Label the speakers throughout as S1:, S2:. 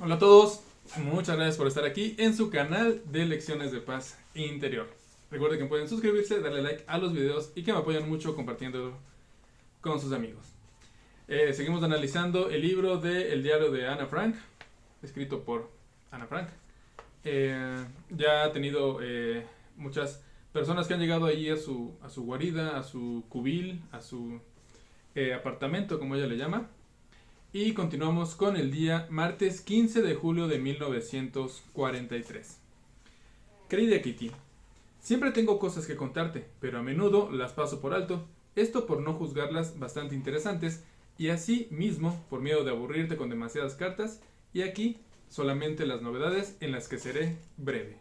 S1: Hola a todos, muchas gracias por estar aquí en su canal de Lecciones de Paz Interior. Recuerden que pueden suscribirse, darle like a los videos y que me apoyan mucho compartiendo con sus amigos. Seguimos analizando el libro de El diario de Ana Frank, escrito por Ana Frank. Ya ha tenido muchas personas que han llegado ahí a su guarida, a su cubil, a su apartamento, como ella le llama. Y continuamos con el día martes 15 de julio de 1943. Querida Kitty, siempre tengo cosas que contarte, pero a menudo las paso por alto, esto por no juzgarlas bastante interesantes, y así mismo por miedo de aburrirte con demasiadas cartas, y aquí solamente las novedades en las que seré breve.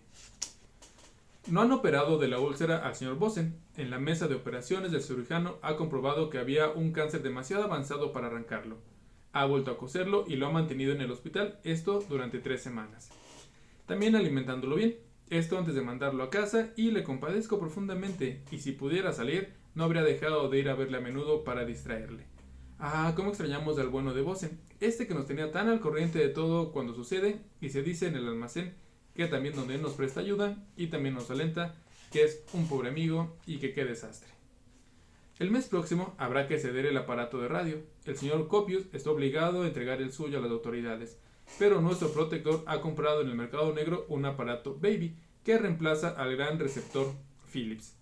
S1: No han operado de la úlcera al señor Bosen. En la mesa de operaciones del cirujano ha comprobado que había un cáncer demasiado avanzado para arrancarlo. Ha vuelto a coserlo y lo ha mantenido en el hospital, esto durante 3 semanas. También alimentándolo bien, esto antes de mandarlo a casa, y le compadezco profundamente, y si pudiera salir, no habría dejado de ir a verle a menudo para distraerle. Ah, cómo extrañamos al bueno de Bosen, este que nos tenía tan al corriente de todo cuando sucede, y se dice en el almacén que también donde él nos presta ayuda, y también nos alenta, que es un pobre amigo, y que qué desastre. El mes próximo habrá que ceder el aparato de radio. El señor Copius está obligado a entregar el suyo a las autoridades, pero nuestro protector ha comprado en el mercado negro un aparato Baby que reemplaza al gran receptor Philips.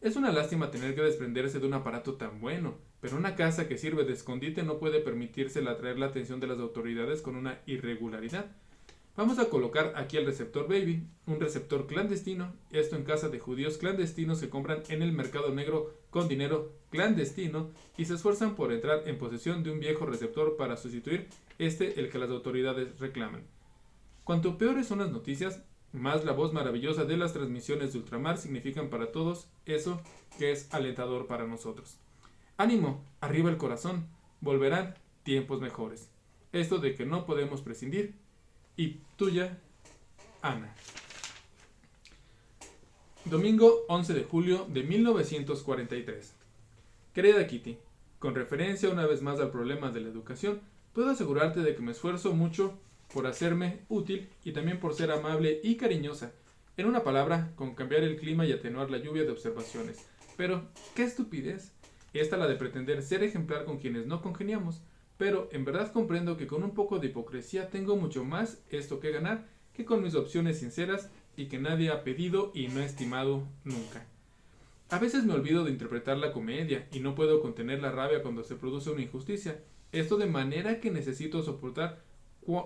S1: Es una lástima tener que desprenderse de un aparato tan bueno, pero una casa que sirve de escondite no puede permitirse atraer la atención de las autoridades con una irregularidad. Vamos a colocar aquí el receptor Baby, un receptor clandestino, esto en casa de judíos clandestinos que compran en el mercado negro con dinero clandestino y se esfuerzan por entrar en posesión de un viejo receptor para sustituir el que las autoridades reclaman. Cuanto peores son las noticias, más la voz maravillosa de las transmisiones de ultramar significan para todos eso que es alentador para nosotros. Ánimo, arriba el corazón, volverán tiempos mejores. Esto de que no podemos prescindir. Y tuya, Ana. Domingo 11 de julio de 1943. Querida Kitty, con referencia una vez más al problema de la educación, puedo asegurarte de que me esfuerzo mucho por hacerme útil y también por ser amable y cariñosa. En una palabra, con cambiar el clima y atenuar la lluvia de observaciones. Pero, ¡qué estupidez! Esta la de pretender ser ejemplar con quienes no congeniamos. Pero en verdad comprendo que con un poco de hipocresía tengo mucho más esto que ganar que con mis opciones sinceras y que nadie ha pedido y no ha estimado nunca. A veces me olvido de interpretar la comedia y no puedo contener la rabia cuando se produce una injusticia. Esto de manera que necesito soportar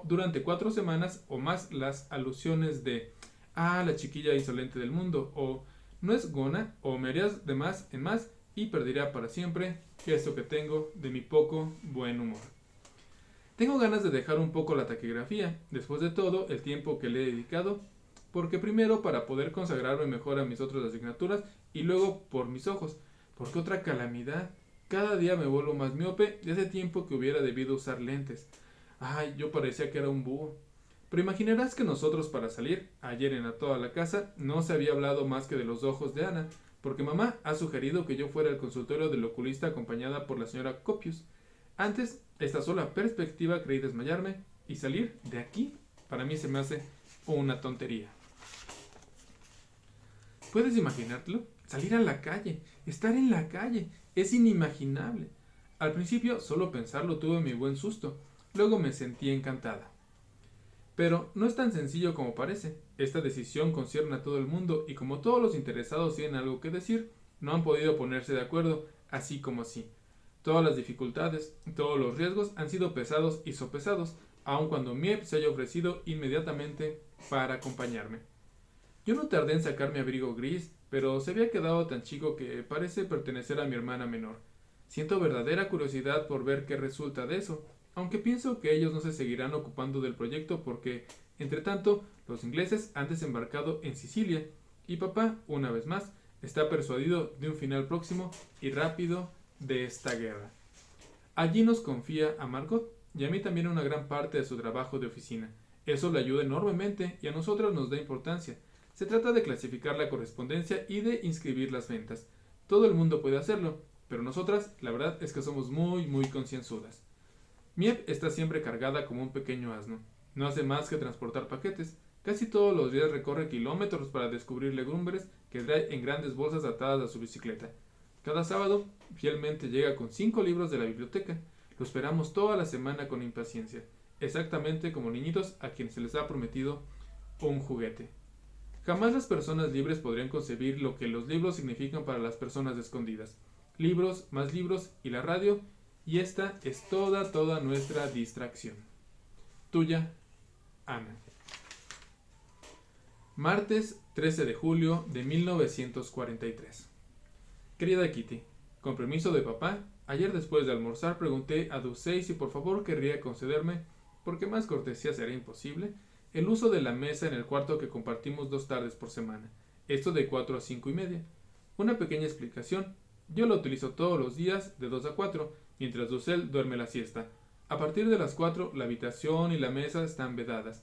S1: durante 4 semanas o más las alusiones de la chiquilla insolente del mundo, o no es gona, o me harías de más en más y perderá para siempre esto que tengo de mi poco buen humor. Tengo ganas de dejar un poco la taquigrafía, después de todo el tiempo que le he dedicado, porque primero para poder consagrarme mejor a mis otras asignaturas y luego por mis ojos, porque otra calamidad, cada día me vuelvo más miope y hace tiempo que hubiera debido usar lentes. Ay, yo parecía que era un búho. Pero imaginarás que nosotros para salir, ayer en toda la casa, no se había hablado más que de los ojos de Ana, porque mamá ha sugerido que yo fuera al consultorio del oculista acompañada por la señora Copius. Antes, esta sola perspectiva creí desmayarme y salir de aquí para mí se me hace una tontería. ¿Puedes imaginártelo? Salir a la calle, estar en la calle, es inimaginable. Al principio, solo pensarlo tuve mi buen susto, luego me sentí encantada. Pero no es tan sencillo como parece. Esta decisión concierne a todo el mundo y como todos los interesados tienen algo que decir, no han podido ponerse de acuerdo, así como así. Todas las dificultades, todos los riesgos han sido pesados y sopesados, aun cuando Miep se haya ofrecido inmediatamente para acompañarme. Yo no tardé en sacar mi abrigo gris, pero se había quedado tan chico que parece pertenecer a mi hermana menor. Siento verdadera curiosidad por ver qué resulta de eso, aunque pienso que ellos no se seguirán ocupando del proyecto porque, entre tanto, los ingleses han desembarcado en Sicilia y papá, una vez más, está persuadido de un final próximo y rápido de esta guerra. Allí nos confía a Margot y a mí también una gran parte de su trabajo de oficina. Eso le ayuda enormemente y a nosotros nos da importancia. Se trata de clasificar la correspondencia y de inscribir las ventas. Todo el mundo puede hacerlo, pero nosotras, la verdad es que somos muy concienzudas. Miep está siempre cargada como un pequeño asno. No hace más que transportar paquetes. Casi todos los días recorre kilómetros para descubrir legumbres que trae en grandes bolsas atadas a su bicicleta. Cada sábado, fielmente llega con 5 libros de la biblioteca. Lo esperamos toda la semana con impaciencia, exactamente como niñitos a quienes se les ha prometido un juguete. Jamás las personas libres podrían concebir lo que los libros significan para las personas escondidas. Libros, más libros y la radio, y esta es toda nuestra distracción. Tuya, Ana. Martes 13 de julio de 1943. Querida Kitty, con permiso de papá, ayer después de almorzar pregunté a Dulce si por favor querría concederme, porque más cortesía será imposible, el uso de la mesa en el cuarto que compartimos 2 tardes por semana, esto de 4 a 5 y media. Una pequeña explicación, yo lo utilizo todos los días de 2 a 4, mientras Dulce duerme la siesta. A partir de las 4 la habitación y la mesa están vedadas.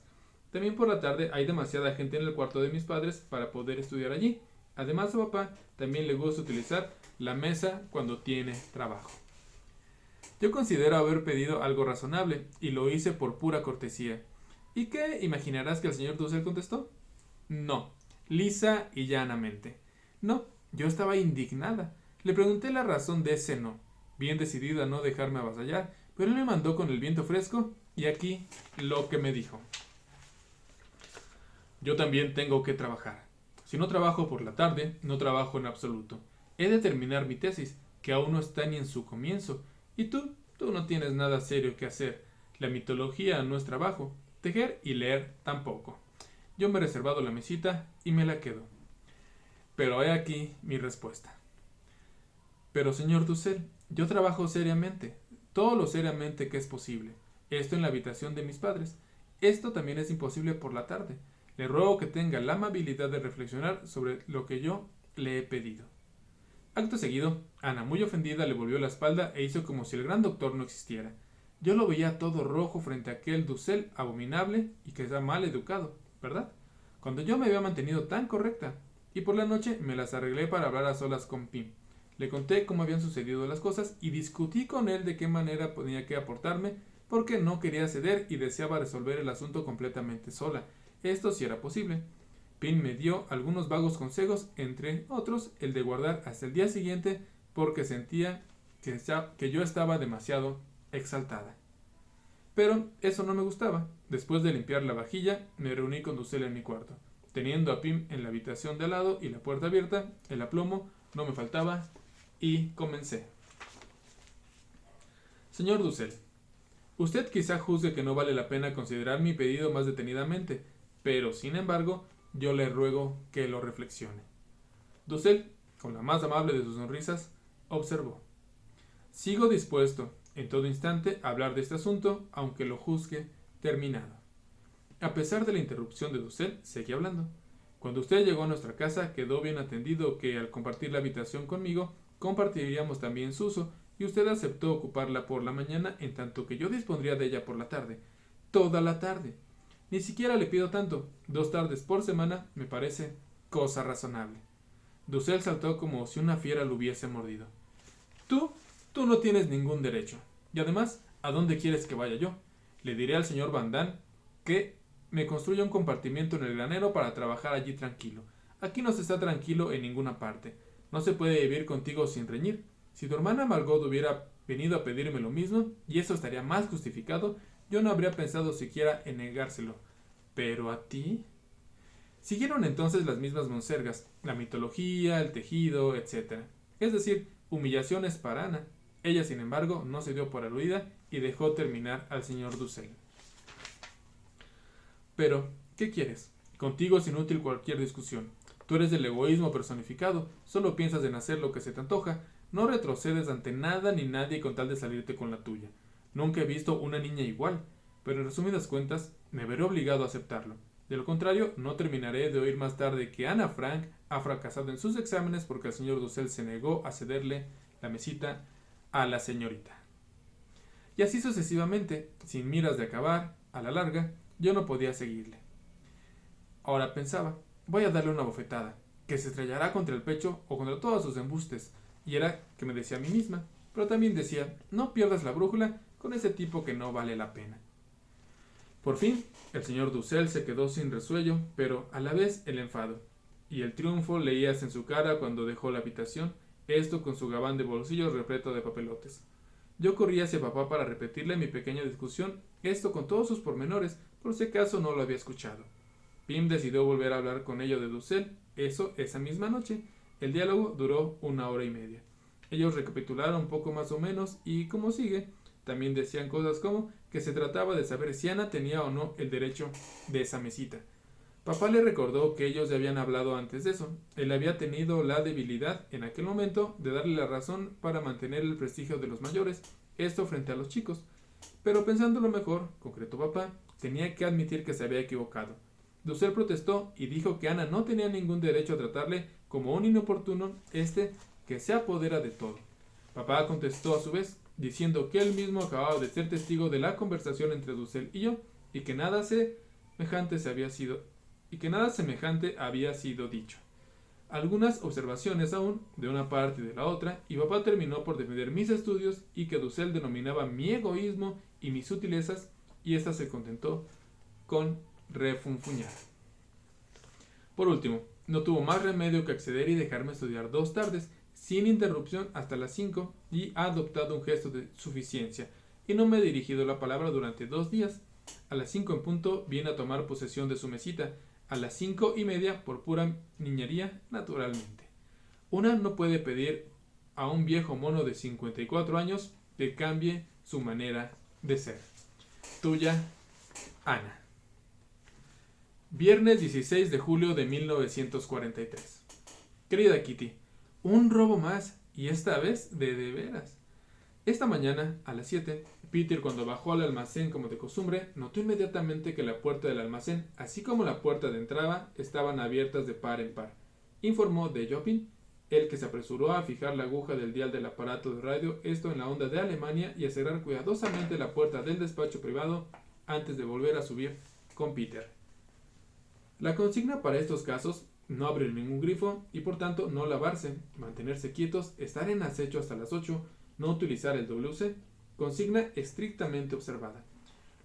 S1: También por la tarde hay demasiada gente en el cuarto de mis padres para poder estudiar allí. Además a papá también le gusta utilizar la mesa cuando tiene trabajo. Yo considero haber pedido algo razonable y lo hice por pura cortesía. ¿Y qué imaginarás que el señor Dussel contestó? No, lisa y llanamente. No, yo estaba indignada. Le pregunté la razón de ese no, bien decidida a no dejarme avasallar, pero él me mandó con el viento fresco y aquí lo que me dijo. Yo también tengo que trabajar. Si no trabajo por la tarde, no trabajo en absoluto. He de terminar mi tesis, que aún no está ni en su comienzo. Y tú no tienes nada serio que hacer. La mitología no es trabajo. Tejer y leer tampoco. Yo me he reservado la mesita y me la quedo. Pero he aquí mi respuesta. Pero señor Dussel, yo trabajo seriamente, todo lo seriamente que es posible. Esto en la habitación de mis padres. Esto también es imposible por la tarde. Le ruego que tenga la amabilidad de reflexionar sobre lo que yo le he pedido. Acto seguido, Ana, muy ofendida, le volvió la espalda e hizo como si el gran doctor no existiera. Yo lo veía todo rojo frente a aquel Dussel abominable y que está mal educado, ¿verdad? Cuando yo me había mantenido tan correcta. Y por la noche me las arreglé para hablar a solas con Pim. Le conté cómo habían sucedido las cosas y discutí con él de qué manera tenía que aportarme porque no quería ceder y deseaba resolver el asunto completamente sola. Esto sí era posible. Pim me dio algunos vagos consejos, entre otros el de guardar hasta el día siguiente porque sentía que yo estaba demasiado exaltada. Pero eso no me gustaba. Después de limpiar la vajilla, me reuní con Dussel en mi cuarto. Teniendo a Pim en la habitación de al lado y la puerta abierta, el aplomo no me faltaba y comencé. Señor Dussel, usted quizá juzgue que no vale la pena considerar mi pedido más detenidamente, pero, sin embargo, yo le ruego que lo reflexione. Dussel, con la más amable de sus sonrisas, observó. Sigo dispuesto, en todo instante, a hablar de este asunto, aunque lo juzgue terminado. A pesar de la interrupción de Dussel, seguí hablando. Cuando usted llegó a nuestra casa, quedó bien atendido que, al compartir la habitación conmigo, compartiríamos también su uso, y usted aceptó ocuparla por la mañana, en tanto que yo dispondría de ella por la tarde. Toda la tarde. Ni siquiera le pido tanto. 2 tardes por semana me parece cosa razonable. Dussel saltó como si una fiera lo hubiese mordido. Tú no tienes ningún derecho. Y además, ¿a dónde quieres que vaya yo? Le diré al señor Van Damme que me construya un compartimiento en el granero para trabajar allí tranquilo. Aquí no se está tranquilo en ninguna parte. No se puede vivir contigo sin reñir. Si tu hermana Margot hubiera venido a pedirme lo mismo, y eso estaría más justificado, yo no habría pensado siquiera en negárselo. ¿Pero a ti? Siguieron entonces las mismas monsergas, la mitología, el tejido, etc. Es decir, humillaciones para Ana. Ella, sin embargo, no se dio por aludida y dejó terminar al señor Dussel. Pero, ¿qué quieres? Contigo es inútil cualquier discusión. Tú eres del egoísmo personificado, solo piensas en hacer lo que se te antoja, no retrocedes ante nada ni nadie con tal de salirte con la tuya. Nunca he visto una niña igual, pero en resumidas cuentas, me veré obligado a aceptarlo. De lo contrario, no terminaré de oír más tarde que Ana Frank ha fracasado en sus exámenes porque el señor Dussel se negó a cederle la mesita a la señorita. Y así sucesivamente, sin miras de acabar, a la larga, yo no podía seguirle. Ahora pensaba, voy a darle una bofetada, que se estrellará contra el pecho o contra todos sus embustes, y era que me decía a mí misma, pero también decía, no pierdas la brújula con ese tipo que no vale la pena. Por fin, el señor Dussel se quedó sin resuello, pero a la vez el enfado. Y el triunfo leías en su cara cuando dejó la habitación, esto con su gabán de bolsillos repleto de papelotes. Yo corrí hacia papá para repetirle mi pequeña discusión, esto con todos sus pormenores, por si acaso no lo había escuchado. Pim decidió volver a hablar con ellos de Dussel, eso esa misma noche. El diálogo duró 1 hora y media. Ellos recapitularon poco más o menos y, como sigue, también decían cosas como que se trataba de saber si Ana tenía o no el derecho de esa mesita. Papá le recordó que ellos ya habían hablado antes de eso. Él había tenido la debilidad, en aquel momento, de darle la razón para mantener el prestigio de los mayores, esto frente a los chicos. Pero pensándolo mejor, concretó papá, tenía que admitir que se había equivocado. Dussel protestó y dijo que Ana no tenía ningún derecho a tratarle como un inoportuno, que se apodera de todo. Papá contestó a su vez, diciendo que él mismo acababa de ser testigo de la conversación entre Dussel y yo, y que nada semejante había sido dicho. Algunas observaciones aún, de una parte y de la otra, y papá terminó por defender mis estudios y que Dussel denominaba mi egoísmo y mis sutilezas, y ésta se contentó con refunfuñar. Por último, no tuvo más remedio que acceder y dejarme estudiar 2 tardes, sin interrupción hasta las 5, y ha adoptado un gesto de suficiencia, y no me he dirigido la palabra durante 2 días. A las 5 en punto viene a tomar posesión de su mesita, a las 5:30 por pura niñería, naturalmente. Una no puede pedir a un viejo mono de 54 años que cambie su manera de ser. Tuya, Ana. Viernes 16 de julio de 1943. Querida Kitty, un robo más, y esta vez de veras. Esta mañana, a las 7, Peter, cuando bajó al almacén como de costumbre, notó inmediatamente que la puerta del almacén, así como la puerta de entrada, estaban abiertas de par en par. Informó de Jopin, el que se apresuró a fijar la aguja del dial del aparato de radio, esto en la onda de Alemania, y a cerrar cuidadosamente la puerta del despacho privado antes de volver a subir con Peter. La consigna para estos casos: no abrir ningún grifo y por tanto no lavarse, mantenerse quietos, estar en acecho hasta las 8, no utilizar el WC, consigna estrictamente observada.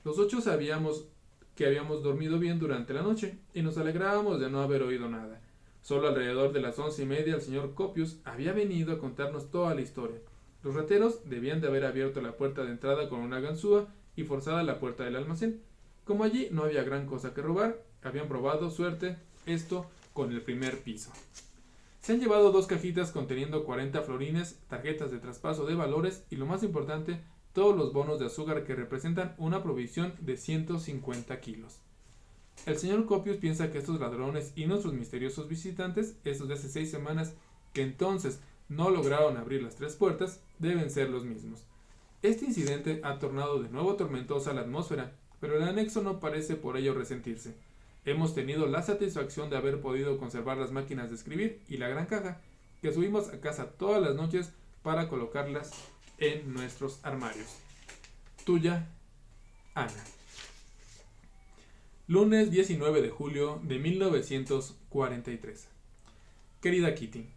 S1: Los 8 sabíamos que habíamos dormido bien durante la noche y nos alegrábamos de no haber oído nada. Solo alrededor de las 11:30 el señor Copius había venido a contarnos toda la historia. Los rateros debían de haber abierto la puerta de entrada con una ganzúa y forzada la puerta del almacén. Como allí no había gran cosa que robar, habían probado suerte, esto con el primer piso. Se han llevado 2 cajitas conteniendo 40 florines, tarjetas de traspaso de valores y, lo más importante, todos los bonos de azúcar que representan una provisión de 150 kilos. El señor Copius piensa que estos ladrones y nuestros misteriosos visitantes, estos de hace 6 semanas, que entonces no lograron abrir las 3 puertas, deben ser los mismos. Este incidente ha tornado de nuevo tormentosa la atmósfera, pero el anexo no parece por ello resentirse. Hemos tenido la satisfacción de haber podido conservar las máquinas de escribir y la gran caja, que subimos a casa todas las noches para colocarlas en nuestros armarios. Tuya, Ana. Lunes 19 de julio de 1943. Querida Kitty,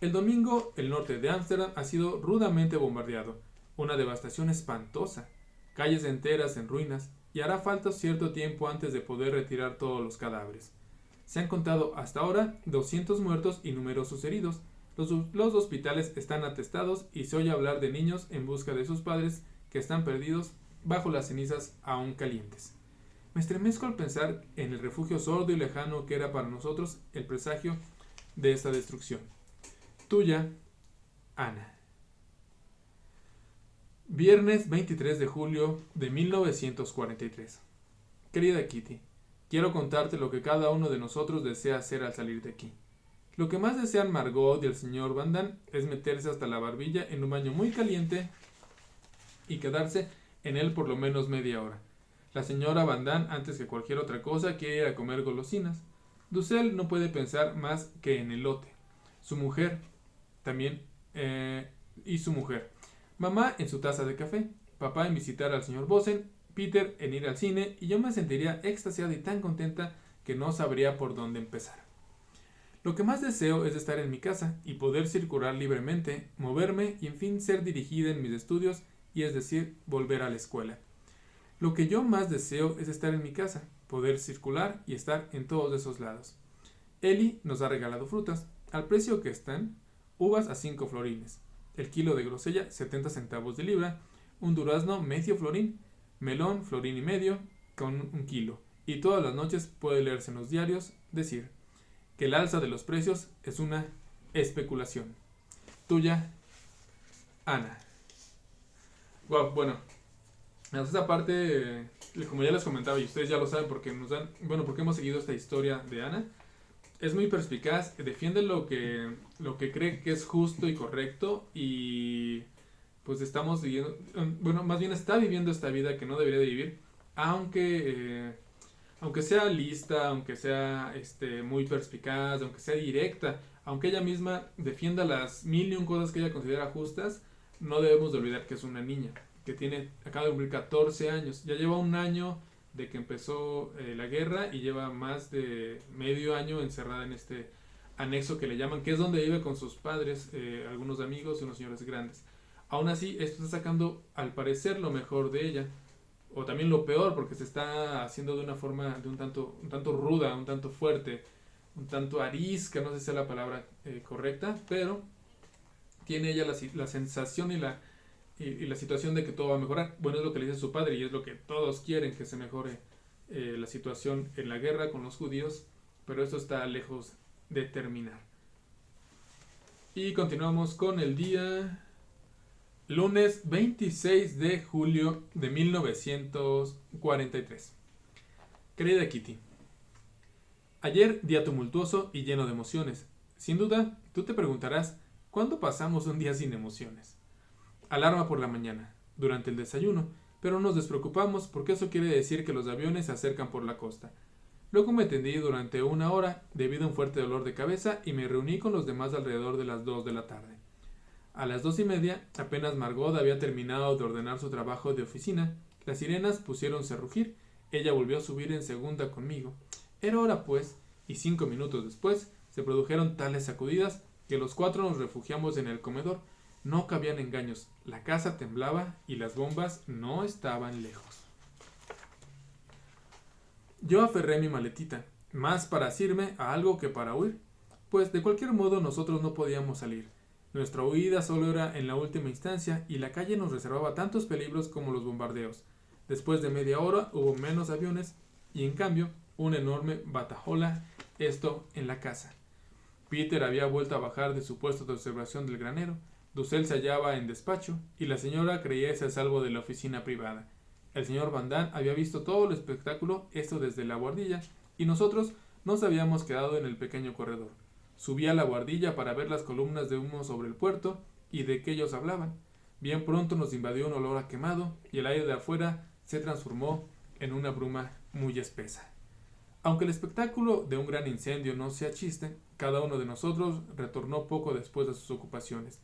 S1: el domingo el norte de Ámsterdam ha sido rudamente bombardeado. Una devastación espantosa. Calles enteras en ruinas, y hará falta cierto tiempo antes de poder retirar todos los cadáveres. Se han contado hasta ahora 200 muertos y numerosos heridos. Los hospitales están atestados y se oye hablar de niños en busca de sus padres que están perdidos bajo las cenizas aún calientes. Me estremezco al pensar en el refugio sordo y lejano que era para nosotros el presagio de esta destrucción. Tuya, Ana. Viernes 23 de julio de 1943. Querida Kitty, quiero contarte lo que cada uno de nosotros desea hacer al salir de aquí. Lo que más desean Margot y el señor Van Damme es meterse hasta la barbilla en un baño muy caliente y quedarse en él por lo menos media hora. La señora Van Damme, antes que cualquier otra cosa, quiere ir a comer golosinas. Dussel no puede pensar más que en elote. Su mujer, también, y su mujer. Mamá en su taza de café, papá en visitar al señor Bosen, Peter en ir al cine, y yo me sentiría extasiada y tan contenta que no sabría por dónde empezar. Lo que más deseo es estar en mi casa y poder circular libremente, moverme y en fin ser dirigida en mis estudios, y es decir, volver a la escuela. Lo que yo más deseo es estar en mi casa, poder circular y estar en todos esos lados. Eli nos ha regalado frutas, al precio que están, uvas a 5 florines, el kilo de grosella 70 centavos de libra, un durazno medio florín, melón florín y medio con un kilo, y todas las noches puede leerse en los diarios decir que el alza de los precios es una especulación. Tuya, Ana. Wow, bueno, esta parte, como ya les comentaba y ustedes ya lo saben porque porque hemos seguido esta historia de Ana, es muy perspicaz, defiende lo que cree que es justo y correcto y pues estamos viviendo, más bien está viviendo esta vida que no debería de vivir, aunque sea lista, aunque sea muy perspicaz, aunque sea directa, aunque ella misma defienda las mil y un cosas que ella considera justas, no debemos de olvidar que es una niña, que acaba de cumplir 14 años, ya lleva un año de que empezó la guerra y lleva más de medio año encerrada en este anexo que le llaman, que es donde vive con sus padres, algunos amigos y unos señores grandes. Aún así, esto está sacando al parecer lo mejor de ella, o también lo peor, porque se está haciendo de una forma un tanto ruda, un tanto fuerte, un tanto arisca, no sé si es la palabra correcta, pero tiene ella la sensación y la situación de que todo va a mejorar. Bueno, es lo que le dice su padre y es lo que todos quieren, que se mejore la situación en la guerra con los judíos, pero esto está lejos de terminar. Y continuamos con el día lunes 26 de julio de 1943. Querida Kitty, ayer día tumultuoso y lleno de emociones. Sin duda, tú te preguntarás, ¿cuándo pasamos un día sin emociones? Alarma por la mañana, durante el desayuno, pero no nos despreocupamos porque eso quiere decir que los aviones se acercan por la costa. Luego me tendí durante una hora debido a un fuerte dolor de cabeza y me reuní con los demás alrededor de las 2 de la tarde. A las 2:30, apenas Margot había terminado de ordenar su trabajo de oficina, las sirenas pusiéronse a rugir, ella volvió a subir en segunda conmigo. Era hora pues, y 5 minutos después, se produjeron tales sacudidas que los 4 nos refugiamos en el comedor. No cabían engaños, la casa temblaba y las bombas no estaban lejos. Yo aferré mi maletita, más para asirme a algo que para huir, pues de cualquier modo nosotros no podíamos salir. Nuestra huida solo era en la última instancia y la calle nos reservaba tantos peligros como los bombardeos. Después de media hora hubo menos aviones y en cambio una enorme batahola, esto en la casa. Peter había vuelto a bajar de su puesto de observación del granero, Dussel se hallaba en despacho y la señora creíase a salvo de la oficina privada. El señor Van Damme había visto todo el espectáculo, esto desde la buhardilla, y nosotros nos habíamos quedado en el pequeño corredor. Subí a la buhardilla para ver las columnas de humo sobre el puerto y de qué ellos hablaban. Bien pronto nos invadió un olor a quemado y el aire de afuera se transformó en una bruma muy espesa. Aunque el espectáculo de un gran incendio no sea chiste, cada uno de nosotros retornó poco después de sus ocupaciones.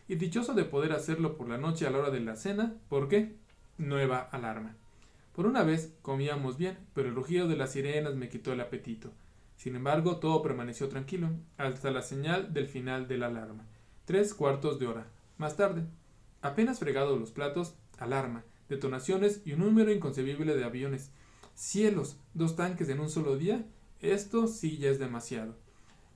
S1: Y dichoso de poder hacerlo por la noche a la hora de la cena, ¿por qué? Nueva alarma. Por una vez comíamos bien, pero el rugido de las sirenas me quitó el apetito. Sin embargo, todo permaneció tranquilo, hasta la señal del final de la alarma. 3/4 de hora. Más tarde, apenas fregados los platos, alarma, detonaciones y un número inconcebible de aviones. ¡Cielos! 2 tanques en un solo día. Esto sí ya es demasiado.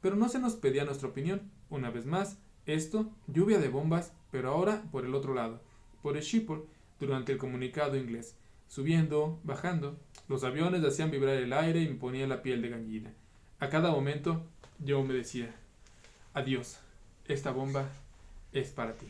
S1: Pero no se nos pedía nuestra opinión. Una vez más, esto, lluvia de bombas, pero ahora por el otro lado, por el Schiphol, durante el comunicado inglés. Subiendo, bajando, los aviones hacían vibrar el aire y me ponía la piel de gallina. A cada momento yo me decía, adiós, esta bomba es para ti.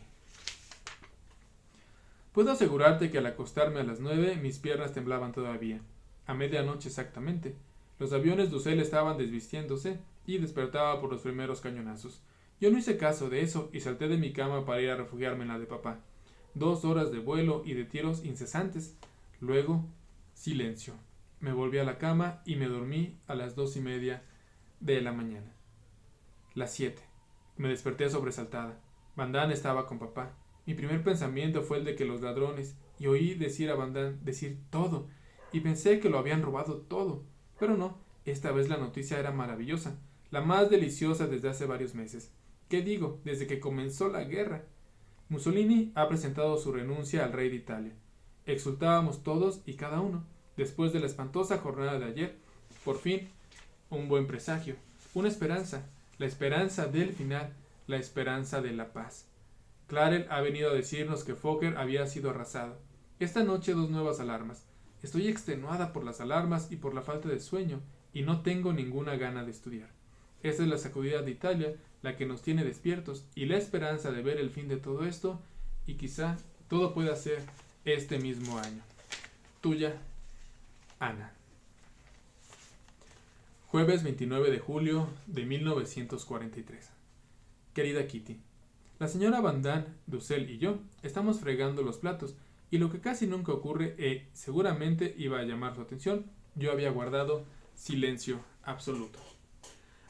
S1: Puedo asegurarte que al acostarme a las 9 mis piernas temblaban todavía. A medianoche exactamente. Los aviones Dussel estaban desvistiéndose y despertaba por los primeros cañonazos. Yo no hice caso de eso y salté de mi cama para ir a refugiarme en la de papá. 2 horas de vuelo y de tiros incesantes. Luego, silencio. Me volví a la cama y me dormí a las 2:30 de la mañana. Las 7. Me desperté sobresaltada. Van Damme estaba con papá. Mi primer pensamiento fue el de que los ladrones, y oí decir a Van Damme decir todo, y pensé que lo habían robado todo. Pero no, esta vez la noticia era maravillosa, la más deliciosa desde hace varios meses. ¿Qué digo? Desde que comenzó la guerra. Mussolini ha presentado su renuncia al rey de Italia. Exultábamos todos y cada uno. Después de la espantosa jornada de ayer, por fin, un buen presagio, una esperanza, la esperanza del final, la esperanza de la paz. Clarel ha venido a decirnos que Fokker había sido arrasado. Esta noche 2 nuevas alarmas. Estoy extenuada por las alarmas y por la falta de sueño, y no tengo ninguna gana de estudiar. Esta es la sacudida de Italia, la que nos tiene despiertos, y la esperanza de ver el fin de todo esto, y quizá todo pueda ser este mismo año. Tuya, Ana. Jueves 29 de julio de 1943. Querida Kitty, la señora Van Damme, Dussel y yo estamos fregando los platos, y lo que casi nunca ocurre seguramente iba a llamar su atención, yo había guardado silencio absoluto.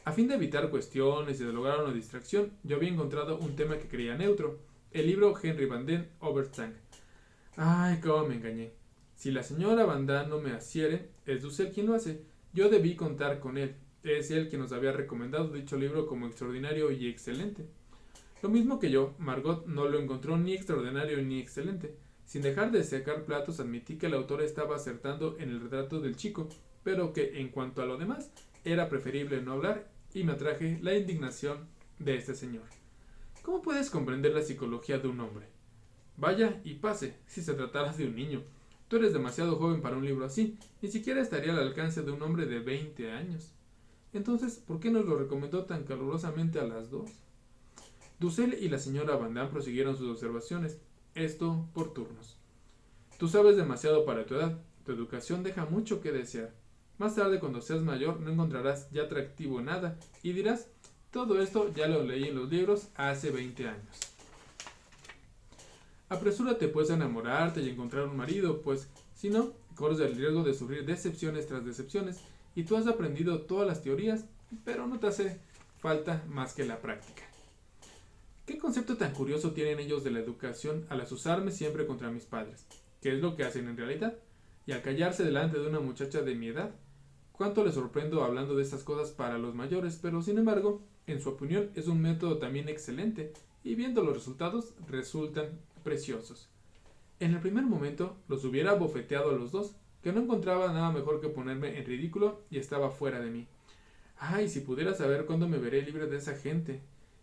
S1: A fin de evitar cuestiones y de lograr una distracción, yo había encontrado un tema que creía neutro, el libro Henry Van Damme Overtrank. Ay, cómo me engañé. Si la señora Van Damme no me asiere, es Dussel quien lo hace. Yo debí contar con él. Es él quien nos había recomendado dicho libro como extraordinario y excelente. Lo mismo que yo, Margot no lo encontró ni extraordinario ni excelente. Sin dejar de secar platos, admití que el autor estaba acertando en el retrato del chico, pero que en cuanto a lo demás, era preferible no hablar, y me atraje la indignación de este señor. ¿Cómo puedes comprender la psicología de un hombre? Vaya y pase, si se tratara de un niño. Tú eres demasiado joven para un libro así, ni siquiera estaría al alcance de un hombre de 20 años. Entonces, ¿por qué nos lo recomendó tan calurosamente a las dos? Dussel y la señora Van Damme prosiguieron sus observaciones, esto por turnos. Tú sabes demasiado para tu edad, tu educación deja mucho que desear. Más tarde, cuando seas mayor, no encontrarás ya atractivo nada y dirás, todo esto ya lo leí en los libros hace 20 años. Apresúrate pues a enamorarte y encontrar un marido, pues si no, corres el riesgo de sufrir decepciones tras decepciones, y tú has aprendido todas las teorías, pero no te hace falta más que la práctica. ¿Qué concepto tan curioso tienen ellos de la educación al asusarme siempre contra mis padres? ¿Qué es lo que hacen en realidad? Y al callarse delante de una muchacha de mi edad, cuánto les sorprendo hablando de estas cosas para los mayores, pero sin embargo, en su opinión es un método también excelente, y viendo los resultados resultan preciosos. En el primer momento los hubiera bofeteado a los dos, que no encontraba nada mejor que ponerme en ridículo y estaba fuera de mí. Ay, si pudiera saber cuándo me veré libre de esa gente.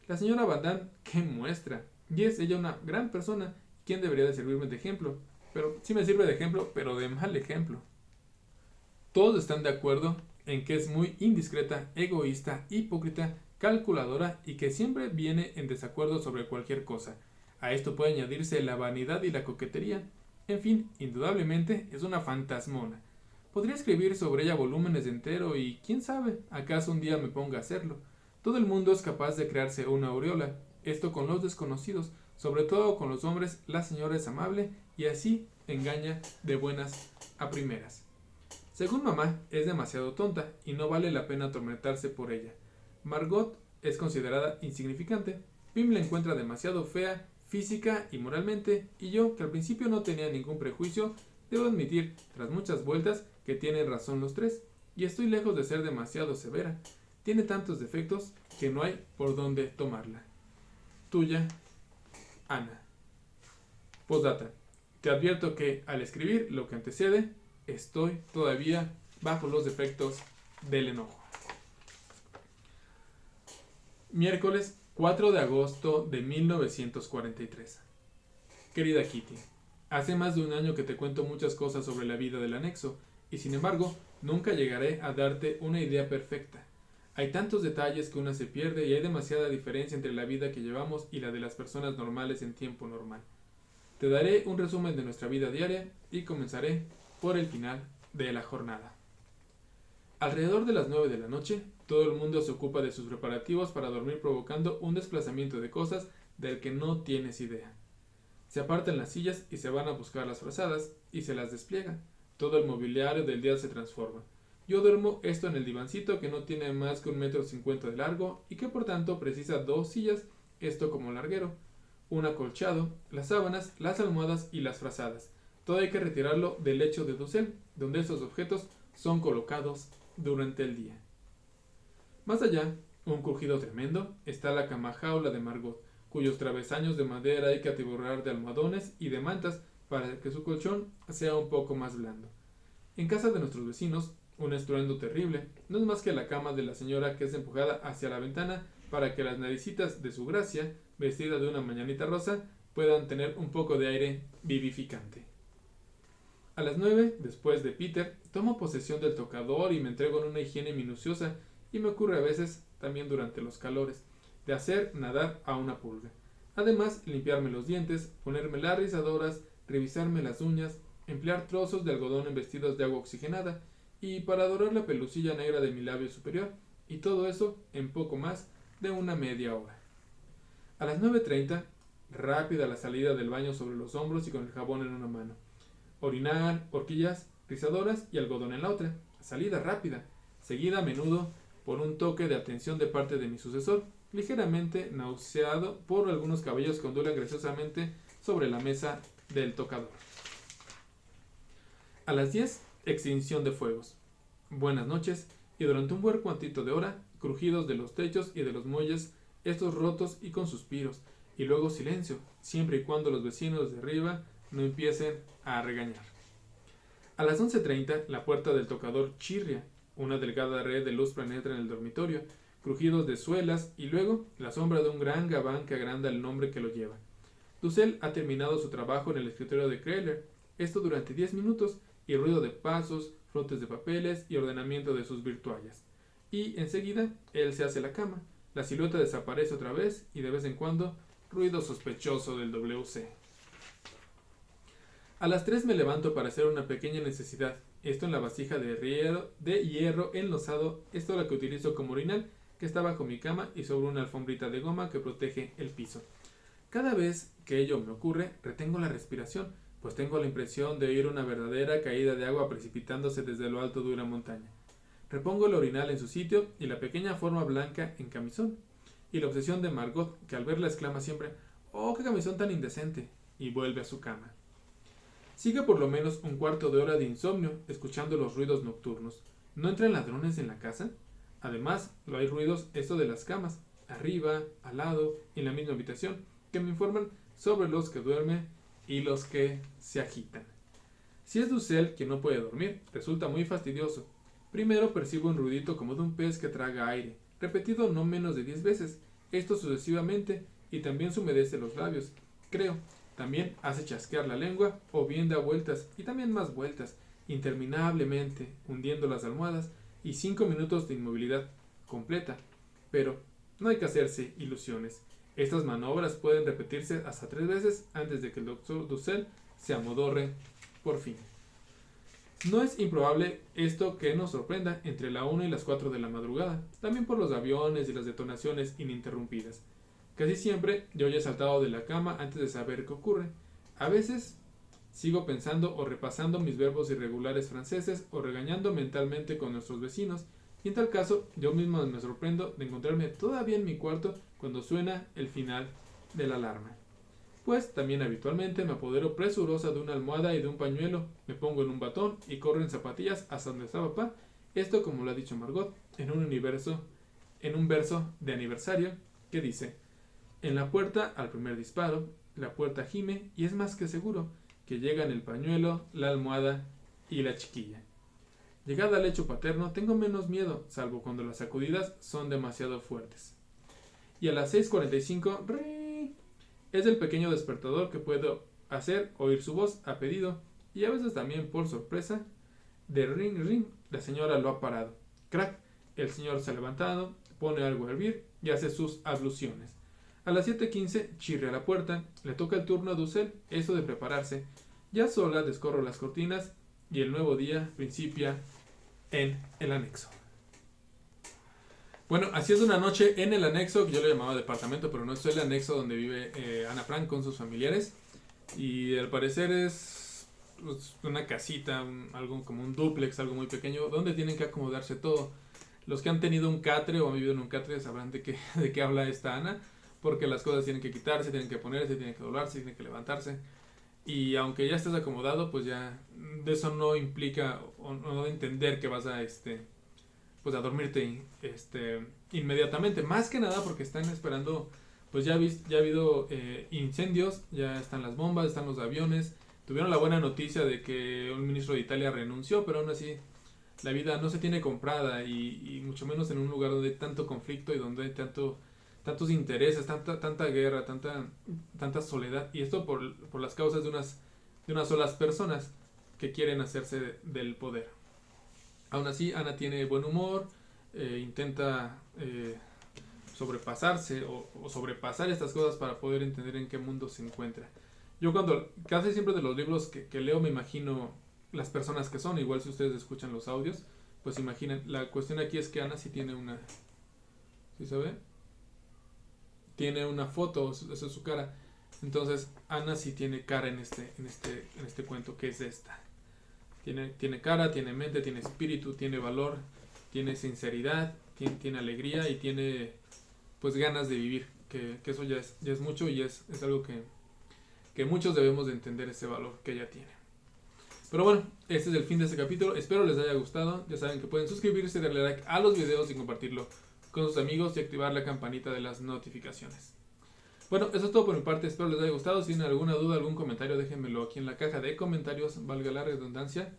S1: La señora Van Damme, qué muestra. Y es ella una gran persona, quien debería de servirme de ejemplo. Pero sí me sirve de ejemplo, pero de mal ejemplo. Todos están de acuerdo en que es muy indiscreta, egoísta, hipócrita, calculadora y que siempre viene en desacuerdo sobre cualquier cosa. A esto puede añadirse la vanidad y la coquetería. En fin, indudablemente es una fantasmona. Podría escribir sobre ella volúmenes entero y, quién sabe, acaso un día me ponga a hacerlo. Todo el mundo es capaz de crearse una aureola. Esto con los desconocidos, sobre todo con los hombres, la señora es amable y así engaña de buenas a primeras. Según mamá, es demasiado tonta y no vale la pena atormentarse por ella. Margot es considerada insignificante. Pim la encuentra demasiado fea, física y moralmente, y yo, que al principio no tenía ningún prejuicio, debo admitir, tras muchas vueltas, que tienen razón los tres, y estoy lejos de ser demasiado severa. Tiene tantos defectos que no hay por dónde tomarla. Tuya, Ana. Postdata. Te advierto que, al escribir lo que antecede, estoy todavía bajo los efectos del enojo. Miércoles 4 de agosto de 1943. Querida Kitty, hace más de un año que te cuento muchas cosas sobre la vida del anexo, y sin embargo, nunca llegaré a darte una idea perfecta. Hay tantos detalles que una se pierde y hay demasiada diferencia entre la vida que llevamos y la de las personas normales en tiempo normal. Te daré un resumen de nuestra vida diaria y comenzaré por el final de la jornada. Alrededor de las 9 de la noche, todo el mundo se ocupa de sus preparativos para dormir, provocando un desplazamiento de cosas del que no tienes idea. Se apartan las sillas y se van a buscar las frazadas y se las despliegan. Todo el mobiliario del día se transforma. Yo duermo esto en el divancito que no tiene más que 1,50 m de largo y que por tanto precisa 2 sillas, esto como larguero, un acolchado, las sábanas, las almohadas y las frazadas. Todo hay que retirarlo del lecho de dosel, donde estos objetos son colocados durante el día. Más allá, un crujido tremendo, está la cama jaula de Margot, cuyos travesaños de madera hay que atiborrar de almohadones y de mantas para que su colchón sea un poco más blando. En casa de nuestros vecinos, un estruendo terrible no es más que la cama de la señora que es empujada hacia la ventana para que las naricitas de su gracia, vestida de una mañanita rosa, puedan tener un poco de aire vivificante. A las 9, después de Peter, tomo posesión del tocador y me entrego en una higiene minuciosa, y me ocurre a veces, también durante los calores, de hacer nadar a una pulga. Además, limpiarme los dientes, ponerme las rizadoras, revisarme las uñas, emplear trozos de algodón embestidos de agua oxigenada, y para dorar la pelucilla negra de mi labio superior, y todo eso en poco más de una media hora. A las 9:30, rápida la salida del baño sobre los hombros y con el jabón en una mano. Orinar, horquillas, rizadoras y algodón en la otra. Salida rápida, seguida a menudo por un toque de atención de parte de mi sucesor, ligeramente nauseado por algunos cabellos que ondulan graciosamente sobre la mesa del tocador. A las 10, extinción de fuegos. Buenas noches, y durante un buen cuantito de hora, crujidos de los techos y de los muelles, estos rotos y con suspiros, y luego silencio, siempre y cuando los vecinos de arriba no empiecen a regañar. A las 11:30, la puerta del tocador chirria, una delgada red de luz penetra en el dormitorio, crujidos de suelas y luego la sombra de un gran gabán que agranda el nombre que lo lleva. Dussel ha terminado su trabajo en el escritorio de Kreller, esto durante 10 minutos, y ruido de pasos, frotes de papeles y ordenamiento de sus virtuallas. Y enseguida él se hace la cama, la silueta desaparece otra vez y de vez en cuando ruido sospechoso del WC. A las 3 me levanto para hacer una pequeña necesidad, esto en la vasija de hierro enlosado, esto la que utilizo como orinal, que está bajo mi cama y sobre una alfombrita de goma que protege el piso. Cada vez que ello me ocurre, retengo la respiración, pues tengo la impresión de oír una verdadera caída de agua precipitándose desde lo alto de una montaña. Repongo el orinal en su sitio y la pequeña forma blanca en camisón, y la obsesión de Margot, que al verla exclama siempre, ¡oh, qué camisón tan indecente!, y vuelve a su cama. Sigue por lo menos un cuarto de hora de insomnio, escuchando los ruidos nocturnos. ¿No entran ladrones en la casa? Además, no hay ruidos esto de las camas, arriba, al lado, en la misma habitación, que me informan sobre los que duermen y los que se agitan. Si es Dussel quien no puede dormir, resulta muy fastidioso. Primero percibo un ruidito como de un pez que traga aire, repetido no menos de 10 veces, esto sucesivamente, y también se humedece los labios, creo. También hace chasquear la lengua o bien da vueltas y también más vueltas, interminablemente, hundiendo las almohadas y 5 minutos de inmovilidad completa. Pero no hay que hacerse ilusiones. Estas maniobras pueden repetirse hasta 3 veces antes de que el doctor Dussel se amodorre por fin. No es improbable esto que nos sorprenda entre la 1 y las 4 de la madrugada, también por los aviones y las detonaciones ininterrumpidas. Casi siempre yo ya he saltado de la cama antes de saber qué ocurre. A veces sigo pensando o repasando mis verbos irregulares franceses o regañando mentalmente con nuestros vecinos, y en tal caso yo mismo me sorprendo de encontrarme todavía en mi cuarto cuando suena el final de la alarma. Pues también habitualmente me apodero presurosa de una almohada y de un pañuelo, me pongo en un batón y corro en zapatillas hasta donde está papá, esto como lo ha dicho Margot, en un verso de aniversario que dice: en la puerta, al primer disparo, la puerta gime y es más que seguro que llegan el pañuelo, la almohada y la chiquilla. Llegada al lecho paterno, tengo menos miedo, salvo cuando las sacudidas son demasiado fuertes. Y a las 6:45, ¡ring!, es el pequeño despertador que puedo hacer oír su voz a pedido, y a veces también por sorpresa, de ring ring, la señora lo ha parado. Crack, el señor se ha levantado, pone algo a hervir y hace sus abluciones. A las 7:15 chirria la puerta, le toca el turno a Dussel, eso de prepararse. Ya sola descorro las cortinas y el nuevo día principia en el anexo. Bueno, así es una noche en el anexo, que yo le llamaba departamento, pero no es el anexo donde vive Ana Frank con sus familiares. Y al parecer es una casita, algo como un dúplex, algo muy pequeño, donde tienen que acomodarse todo. Los que han tenido un catre o han vivido en un catre sabrán de qué habla esta Ana, porque las cosas tienen que quitarse, tienen que ponerse, tienen que doblarse, tienen que levantarse. Y aunque ya estés acomodado, pues ya de eso no implica o no de entender que vas a pues a dormirte inmediatamente. Más que nada porque están esperando, pues ya ha habido incendios, ya están las bombas, están los aviones, tuvieron la buena noticia de que un ministro de Italia renunció, pero aún así la vida no se tiene comprada y mucho menos en un lugar donde hay tanto conflicto y donde hay tantos intereses, tanta guerra, tanta soledad. Y esto por las causas de unas solas personas que quieren hacerse del poder. Aún así, Ana tiene buen humor, intenta sobrepasarse o sobrepasar estas cosas para poder entender en qué mundo se encuentra. Yo casi siempre de los libros que leo me imagino las personas que son, igual si ustedes escuchan los audios, pues imaginen, la cuestión aquí es que Ana sí tiene una, ¿sí se ve? Tiene una foto, esa es su cara. Entonces Ana sí tiene cara en este cuento, que es esta. Tiene cara, tiene mente, tiene espíritu, tiene valor, tiene sinceridad, tiene alegría y tiene pues ganas de vivir, que eso ya es mucho y es algo que muchos debemos de entender, ese valor que ella tiene. Pero bueno, este es el fin de este capítulo, espero les haya gustado. Ya saben que pueden suscribirse, darle like a los videos y compartirlo con sus amigos y activar la campanita de las notificaciones. Bueno, eso es todo por mi parte, espero les haya gustado. Si tienen alguna duda, algún comentario, déjenmelo aquí en la caja de comentarios, valga la redundancia.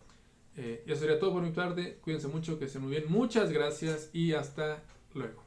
S1: Eso sería todo por mi parte, cuídense mucho, que estén muy bien, muchas gracias y hasta luego.